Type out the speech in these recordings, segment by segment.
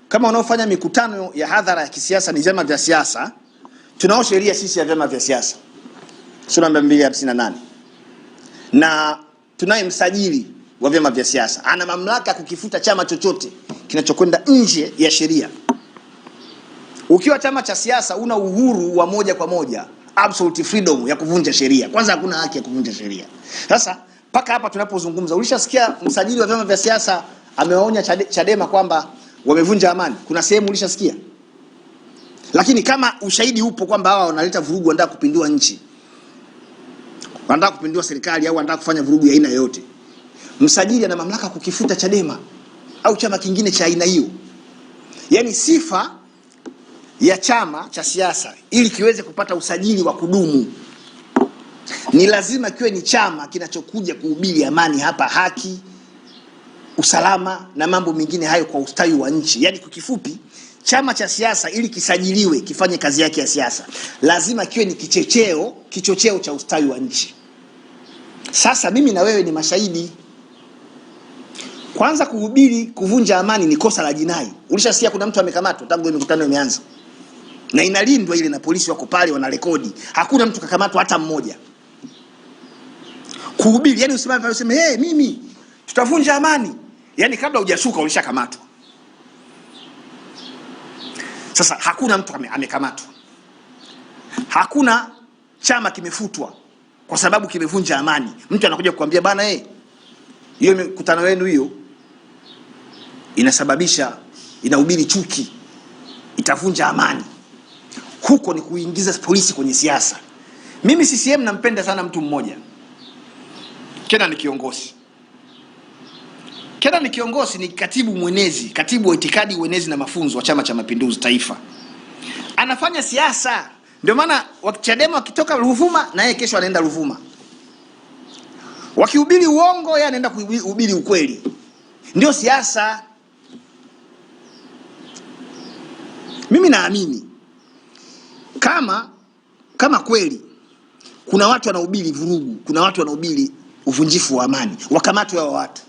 kama wanaofanya mikutano ya hadhara ya kisiasa ni vyama vya siasa, tunao sheria sisi ya vyama vya siasa sura 258, na tunaye msajili wa vyama vya siasa, ana mamlaka kukifuta chama chochote kinachokwenda nje ya sheria. Ukiwa chama cha siasa una uhuru wa moja kwa moja, absolute freedom ya kuvunja sheria. Kwanza hakuna haki ya kuvunja sheria. Sasa paka hapa tunapozungumza, ulishasikia msajili wa vyama vya siasa amewaonya Chadema kwamba wamevunja amani? Kuna sehemu ulishasikia? Lakini kama ushahidi upo kwamba hawa wanaleta vurugu, wanataka kupindua nchi, wanataka kupindua serikali, au wanataka kufanya vurugu ya aina yoyote, msajili ana mamlaka kukifuta Chadema au chama kingine cha aina hiyo. Yaani sifa ya chama cha siasa ili kiweze kupata usajili wa kudumu ni lazima kiwe ni chama kinachokuja kuhubiri amani hapa, haki, usalama na mambo mengine hayo kwa ustawi wa nchi. Yaani kwa kifupi, chama cha siasa ili kisajiliwe kifanye kazi yake ya siasa lazima kiwe ni kichocheo cha ustawi wa nchi. Sasa mimi na wewe ni mashahidi. Kwanza, kuhubiri kuvunja amani ni kosa la jinai. Ulishasikia kuna mtu amekamatwa tangu mikutano imeanza? Na inalindwa ile na polisi wako pale wanarekodi. Hakuna mtu kakamatwa hata mmoja. Kuhubiri, yani usimame pale useme hey, mimi tutavunja amani. Yani kabla hujashuka ulishakamatwa. Sasa hakuna mtu amekamatwa. Hakuna chama kimefutwa kwa sababu kimevunja amani. Mtu anakuja kukuambia bana hiyo mikutano wenu hiyo inahubiri chuki, itavunja amani. Huko ni kuingiza polisi kwenye siasa. Mimi CCM nampenda sana mtu mmoja. Kenan Kiongosi. Kenan Kiongosi ni katibu wa itikadi, uenezi na mafunzo wa Chama cha Mapinduzi Taifa. Anafanya siasa. Ndio maana Chadema wakitoka Ruvuma na yeye kesho anaenda Ruvuma. Wakihubiri uongo yeye anaenda kuhubiri ukweli. Ndio siasa. Mimi naamini kama kweli kuna watu wanahubiri vurugu, kuna watu wanahubiri uvunjifu wa amani, wakamatwe hao watu.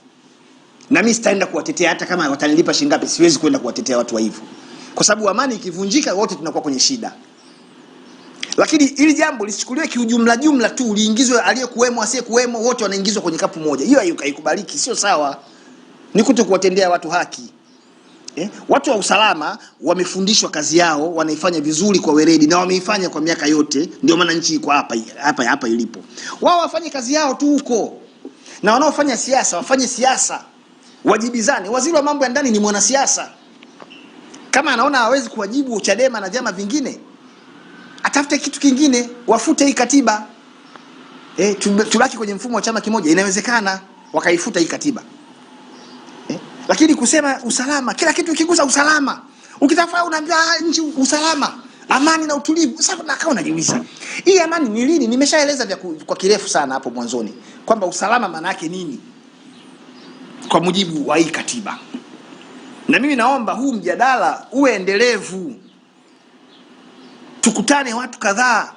Na mimi sitaenda kuwatetea, hata kama watanilipa shilingi ngapi siwezi kwenda kuwatetea watu wa hivyo. Kwa sababu amani ikivunjika wote tunakuwa kwenye shida. Lakini ili jambo lisichukuliwe kiujumla tu, liingizwe aliyekuwemo asiyekuwemo wote wanaingizwa kwenye kapu moja. Hiyo haikubaliki, sio sawa. Ni kutokuwatendea watu haki. Watu wa usalama wamefundishwa kazi yao, wanaifanya vizuri kwa weledi na wameifanya kwa miaka yote, ndio maana nchi iko hapa ilipo. Wao wafanye kazi yao tu huko. Na wanaofanya siasa wafanye siasa, wajibizane. Waziri wa mambo ya ndani ni mwanasiasa. Kama anaona hawezi kuwajibu Chadema na vyama vingine, atafute kitu kingine, wafute hii katiba. Tubaki kwenye mfumo wa chama kimoja, inawezekana wakaifuta hii katiba. Lakini kusema usalama, kila kitu kigusa usalama. Ukitafaa unaambia nchi usalama, amani na utulivu. Sasa nakao najiuliza, hii amani ni lini? Nimeshaeleza kwa kirefu sana hapo mwanzoni kwamba usalama maana yake nini kwa mujibu wa hii katiba. Na mimi naomba huu mjadala uwe endelevu. Tukutane watu kadhaa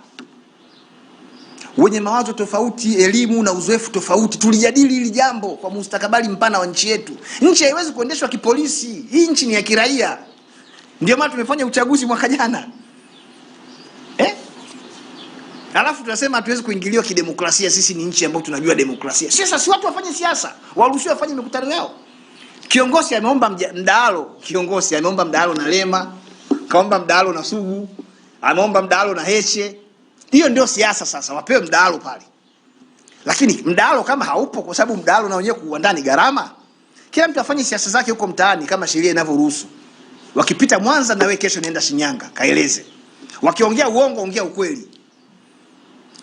wenye mawazo tofauti, elimu na uzoefu tofauti, tulijadili hili jambo kwa mustakabali mpana wa nchi yetu. Nchi haiwezi kuendeshwa kipolisi. Hii nchi ni ya kiraia. Ndio maana tumefanya uchaguzi mwaka jana. Alafu tunasema hatuwezi kuingiliwa kidemokrasia, sisi ni nchi ambayo tunajua demokrasia. Sasa si watu wafanye siasa, waruhusiwe wafanye mikutano yao. Kiongozi ameomba mdahalo na Lema, kaomba mdahalo na Sugu, ameomba mdahalo na Heche. Hiyo ndio siasa sasa, wapewe mdahalo pale. Lakini mdahalo kama haupo, kwa sababu mdahalo na wenyewe kuandaa ni gharama, kila mtu afanye siasa zake huko mtaani kama sheria inavyoruhusu. Wakipita Mwanza na wewe kesho nenda Shinyanga, kaeleze. Wakiongea uongo ongea ukweli.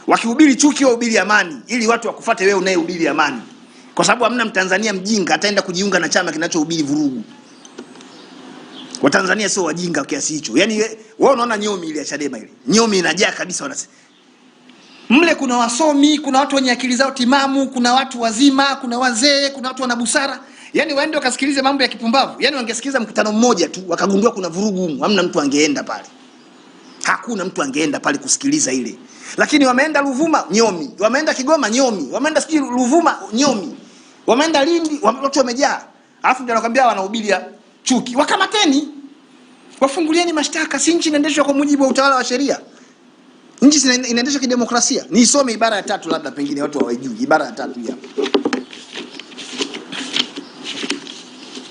Wakihubiri chuki wahubiri amani, ili watu wakufuate wewe unayehubiri amani. Kwa sababu hamna Mtanzania mjinga ataenda kujiunga na chama kinachohubiri vurugu. Watanzania sio wajinga kiasi hicho. Yaani wewe unaona nyomi ile ya Chadema ile. Nyomi inajaa kabisa wanasema. Mle kuna wasomi, kuna watu wenye akili zao timamu, kuna watu wazima, kuna wazee, kuna watu wana busara. Yaani waende wakasikilize mambo ya kipumbavu. Yaani wangesikiliza mkutano mmoja tu wakagundua kuna vurugu huko, hamna mtu angeenda pale. Hakuna mtu angeenda pale kusikiliza ile. Lakini wameenda Ruvuma nyomi, wameenda Kigoma nyomi, wameenda Ruvuma nyomi, wameenda Lindi watu wamejaa. Alafu ndio anakuambia wanahubiri chuki, wakamateni, wafungulieni mashtaka. Si nchi inaendeshwa kwa mujibu wa utawala wa sheria? Nchi inaendeshwa kidemokrasia. Nisome ibara ya 3, labda pengine watu hawajui ibara ya 3 hapa.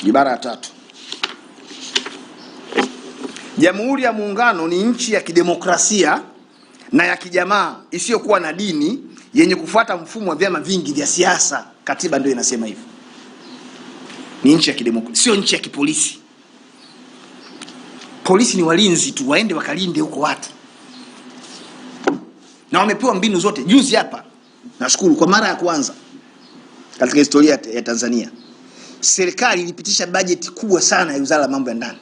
Ibara ya 3. Jamhuri ya Muungano ni nchi ya kidemokrasia na ya kijamaa isiyokuwa na dini yenye kufuata mfumo wa vyama vingi vya siasa. Katiba ndio inasema hivyo. Ni nchi ya kidemokrasia, sio nchi ya kipolisi. Polisi ni walinzi tu, waende wakalinde huko watu. Na wamepewa mbinu zote. Juzi hapa, nashukuru, kwa mara ya kwanza katika historia ya Tanzania, serikali ilipitisha bajeti kubwa sana ya Wizara ya Mambo ya Ndani.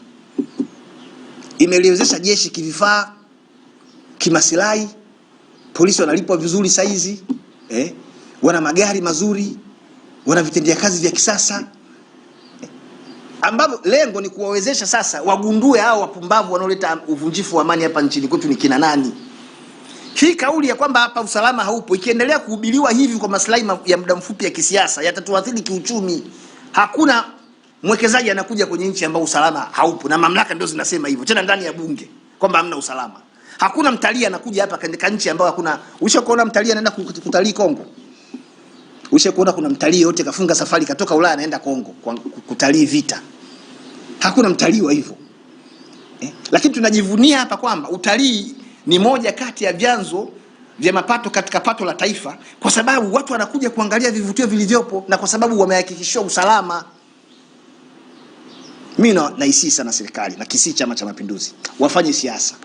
Imeliwezesha jeshi kivifaa, kimasilahi, polisi wanalipwa vizuri saizi, wana magari mazuri, wana vitendea kazi vya kisasa, ambapo lengo ni kuwawezesha sasa wagundue hao wapumbavu wanaoleta uvunjifu wa amani hapa nchini kwetu ni kina nani. Hii kauli ya kwamba hapa usalama haupo ikiendelea kuhubiriwa hivi kwa maslahi ya muda mfupi ya kisiasa, yatatuathiri kiuchumi. Hakuna mwekezaji anakuja kwenye nchi ambayo usalama haupo, na mamlaka ndio zinasema hivyo tena ndani ya bunge kwamba hamna usalama. Hakuna mtalii anakuja hapa katika nchi ambayo hakuna. Ushakuona mtalii anaenda kutalii Kongo? Ushakuona kuna mtalii yote kafunga safari katoka Ulaya anaenda Kongo kutalii vita? Hakuna mtalii wa hivyo. Lakini tunajivunia hapa kwamba utalii ni moja kati ya vyanzo vya mapato katika pato la taifa, kwa sababu watu wanakuja kuangalia vivutio vilivyopo na kwa sababu wamehakikishiwa usalama. Mimi naisi sana serikali na kisi Chama cha Mapinduzi wafanye siasa.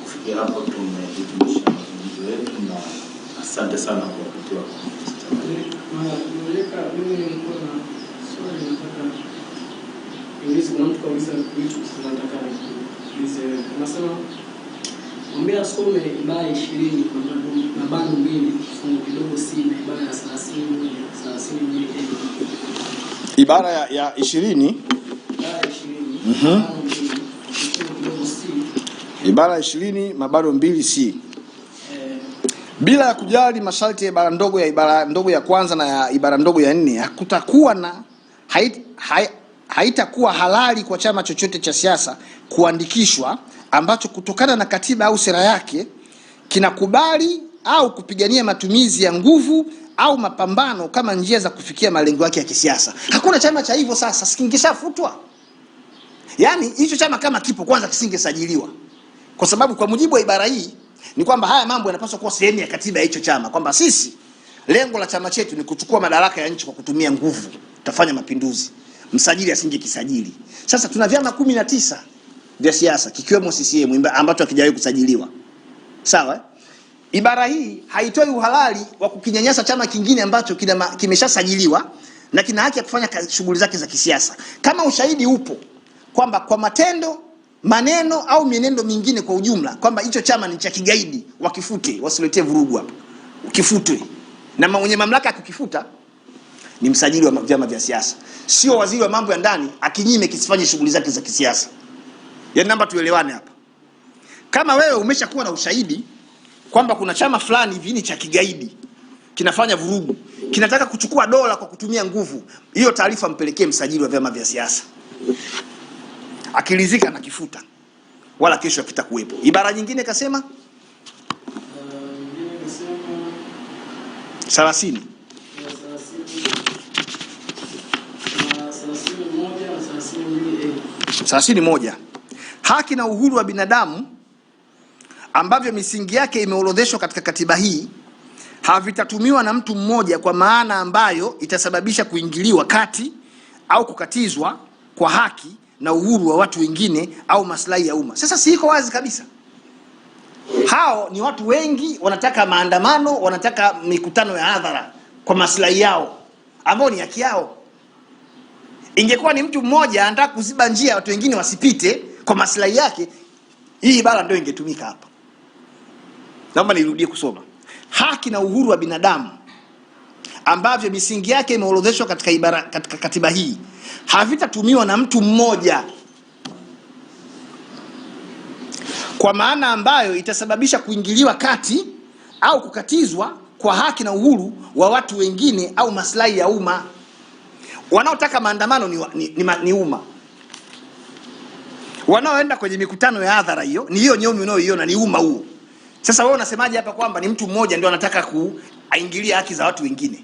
Kufikia hapo tumehitimisha mazungumzo yetu, na asante sana kwa kutoa. Mimi nilikuwa na swali, nataka niulize na mtu kauliza vitu nataka niulize. Nasema mwambie asome ibara 20 na bado 2 fungu kidogo C na ibara ya 30 ibara ya 20 ibara ya 20 mabado 2C. Bila ya kujali masharti ya ibara ndogo ya kwanza na ya ibara ndogo ya 4, hakutakuwa na haitakuwa halali kwa chama chochote cha siasa kuandikishwa ambacho kutokana na katiba au sera yake kinakubali au kupigania matumizi ya nguvu au mapambano kama njia za kufikia malengo yake ya kisiasa. Hakuna chama cha hivyo sasa, sikingeshafutwa. Yaani hicho chama kama kipo kwanza kisingesajiliwa. Kwa sababu kwa mujibu wa ibara hii ni kwamba haya mambo yanapaswa kuwa sehemu ya katiba ya hicho chama, kwamba sisi lengo la chama chetu ni kuchukua madaraka ya nchi kwa kutumia nguvu, tutafanya mapinduzi. Msajili asingekisajili. Sasa tuna vyama 19 vya siasa kikiwemo CCM ambacho hakijawahi kusajiliwa. Sawa? Ibara hii haitoi uhalali wa kukinyanyasa chama kingine ambacho kimeshasajiliwa na kina haki ya kufanya shughuli zake za kisiasa. Kama ushahidi upo kwamba kwa matendo, maneno au mienendo mingine kwa ujumla kwamba hicho chama ni cha kigaidi, wakifute, wasiletee vurugu hapa. Ukifutwe. Na mwenye mamlaka ya kukifuta ni msajili wa vyama vya siasa, sio waziri wa mambo ya ndani akinyime kisifanye shughuli zake za kisiasa. Yaani namba tuelewane hapa. Kama wewe umeshakuwa na ushahidi kwamba kuna chama fulani hivi ni cha kigaidi, kinafanya vurugu, kinataka kuchukua dola kwa kutumia nguvu, hiyo taarifa mpelekee msajili wa vyama vya siasa. Akilizika na kifuta, wala kesho hakitakuwepo. Ibara nyingine kasema 30 31. Haki na uhuru wa binadamu ambavyo misingi yake imeorodheshwa katika katiba hii havitatumiwa na mtu mmoja kwa maana ambayo itasababisha kuingiliwa kati au kukatizwa kwa haki na uhuru wa watu wengine au maslahi ya umma. Sasa si iko wazi kabisa. Hao ni watu wengi wanataka maandamano, wanataka mikutano ya hadhara kwa maslahi yao ambao ni haki yao. Ingekuwa ni mtu mmoja anataka kuziba njia watu wengine wasipite kwa maslahi yake, hii ibara ndio ingetumika hapa. Naomba nirudie kusoma. Haki na uhuru wa binadamu ambavyo misingi yake imeorodheshwa katika katiba hii havitatumiwa na mtu mmoja kwa maana ambayo itasababisha kuingiliwa kati au kukatizwa kwa haki na uhuru wa watu wengine au maslahi ya umma. Wanaotaka maandamano ni umma. Wanaoenda kwenye mikutano ya hadhara hiyo ni hiyo nyomi unayoiona, ni umma huo. Sasa wewe unasemaje hapa kwamba ni mtu mmoja ndio anataka kuingilia haki za watu wengine?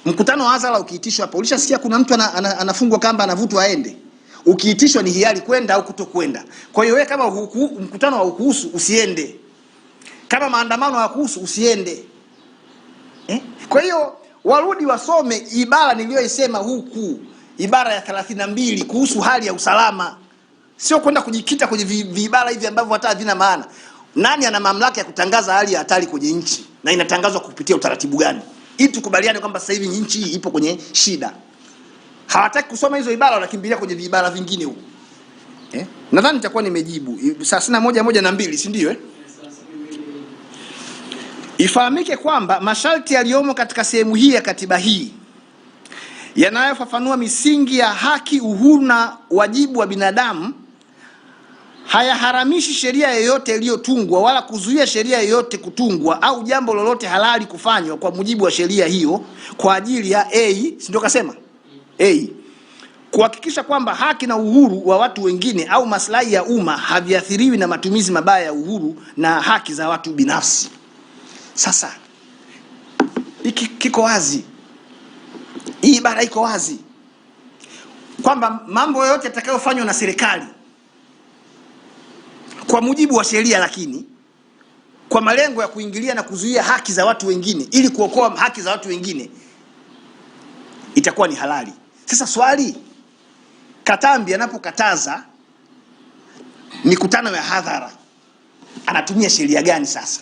Mkutano wa hadhara ukiitishwa hapa, ulishasikia kuna mtu anafungwa kamba anavutwa aende? Ukiitishwa ni hiari kwenda au kutokwenda. Kwa hiyo wewe kama mkutano haukuhusu usiende. Kama maandamano hayakuhusu usiende. Kwa hiyo warudi wasome ibara niliyoisema huku, ibara ya 32 kuhusu hali ya usalama. Sio kwenda kujikita kwenye vibara hivi ambavyo hata havina maana. Nani ana mamlaka ya kutangaza hali ya hatari kwenye nchi na inatangazwa kupitia utaratibu gani? Ili tukubaliane kwamba sasa hivi nchi hii ipo kwenye shida. Hawataki kusoma hizo ibara, wanakimbilia kwenye vibara vingine huko. Nadhani nitakuwa nimejibu. Sasa na moja na mbili, si ndio? Ifahamike kwamba masharti yaliyomo katika sehemu hii ya katiba hii yanayofafanua misingi ya haki, uhuru na wajibu wa binadamu hayaharamishi sheria yoyote iliyotungwa wala kuzuia sheria yoyote kutungwa au jambo lolote halali kufanywa kwa mujibu wa sheria hiyo kwa ajili ya si ndio kasema? Kuhakikisha kwamba haki na uhuru wa watu wengine au maslahi ya umma haviathiriwi na matumizi mabaya ya uhuru na haki za watu binafsi. Sasa hiki kiko wazi. Hii ibara iko wazi kwamba mambo yote yatakayofanywa na serikali kwa mujibu wa sheria, lakini kwa malengo ya kuingilia na kuzuia haki za watu wengine ili kuokoa haki za watu wengine, itakuwa ni halali. Sasa swali, Katambi anapokataza mikutano ya hadhara anatumia sheria gani sasa?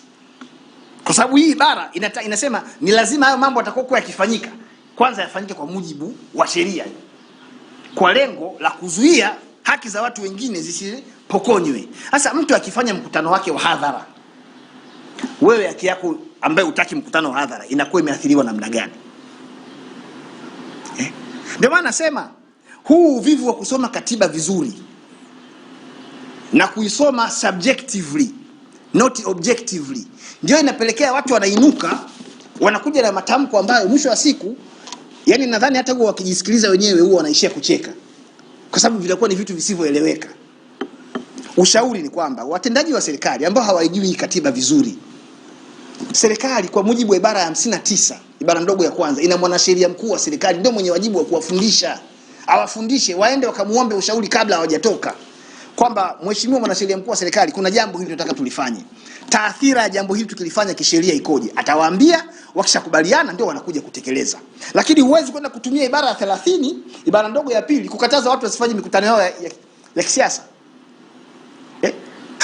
Kwa sababu hii ibara inasema ni lazima hayo mambo yatakokuwa yakifanyika kwanza yafanyike kwa mujibu wa sheria, kwa lengo la kuzuia haki za watu wengine zisipokonywe. Sasa mtu akifanya mkutano wake wa hadhara, wewe haki yako ambaye hutaki mkutano wa hadhara inakuwa imeathiriwa namna gani? Ndio maana nasema huu uvivu wa kusoma katiba vizuri na kuisoma subjectively not objectively ndio inapelekea watu wanainuka wanakuja na matamko ambayo mwisho wa siku, yani nadhani hata huwa wakijisikiliza wenyewe huwa wanaishia kucheka kwa sababu vitakuwa ni vitu visivyoeleweka. Ushauri ni kwamba watendaji wa serikali ambao hawajui katiba vizuri, serikali kwa mujibu wa ibara ya 59 ibara ndogo ya kwanza ina mwanasheria mkuu wa serikali, ndio mwenye wajibu wa kuwafundisha. Awafundishe, waende wakamuombe ushauri kabla hawajatoka kwamba mheshimiwa mwanasheria mkuu wa serikali, kuna jambo hili tunataka tulifanye, taathira ya jambo hili tukilifanya kisheria ikoje? Atawaambia, wakishakubaliana ndio wanakuja kutekeleza. Lakini huwezi kwenda kutumia ibara ya 30 ibara ndogo ya pili kukataza watu wasifanye mikutano yao ya kisiasa.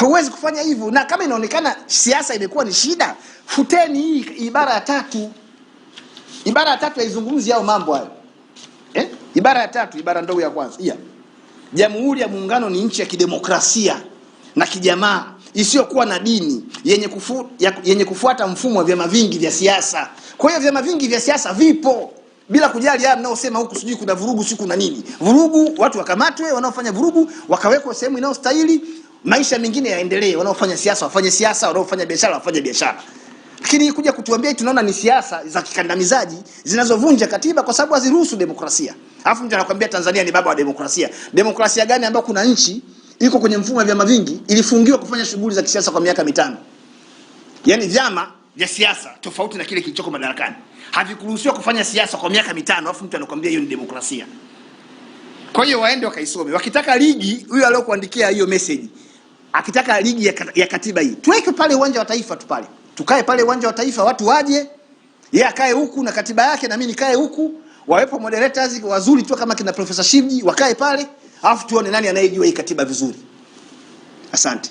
Huwezi kufanya hivyo. Na kama inaonekana siasa imekuwa ni shida, futeni hii ibara ya 3. Ibara ya 3 haizungumzi hao mambo hayo. Ibara ya 3 ibara ndogo ya kwanza. Jamhuri ya Muungano ni nchi ya kidemokrasia na kijamaa isiyokuwa na dini yenye kufuata mfumo wa vyama vingi vya siasa. Kwa hiyo vyama vingi vya siasa vipo bila kujali haya mnaosema huku sijui kuna vurugu siku na nini. Vurugu, watu wakamatwe, wanaofanya vurugu wakawekwa sehemu inayostahili, maisha mengine yaendelee, wanaofanya siasa wafanye siasa, wanaofanya biashara wafanye biashara. Lakini kuja kutuambia tunaona ni siasa za kikandamizaji zinazovunja katiba kwa sababu haziruhusu demokrasia. Alafu mtu anakuambia Tanzania ni baba wa demokrasia. Demokrasia gani ambayo kuna nchi iko kwenye mfumo wa vyama vingi ilifungiwa kufanya shughuli za kisiasa kwa miaka 5? Yaani vyama vya siasa tofauti na kile kilichoko madarakani havikuruhusiwa kufanya siasa kwa miaka 5, alafu mtu anakuambia hiyo ni demokrasia. Kwa hiyo waende wakaisome. Wakitaka ligi, huyo aliyokuandikia hiyo message, akitaka ligi ya katiba hii, tuweke pale uwanja wa Taifa tu pale. Tukae pale uwanja wa Taifa, watu waje, yeye akae huku na katiba yake na mimi nikae huku, wawepo moderators wazuri tu kama kina Profesa Shivji wakae pale, alafu tuone nani anayejua hii katiba vizuri. Asante.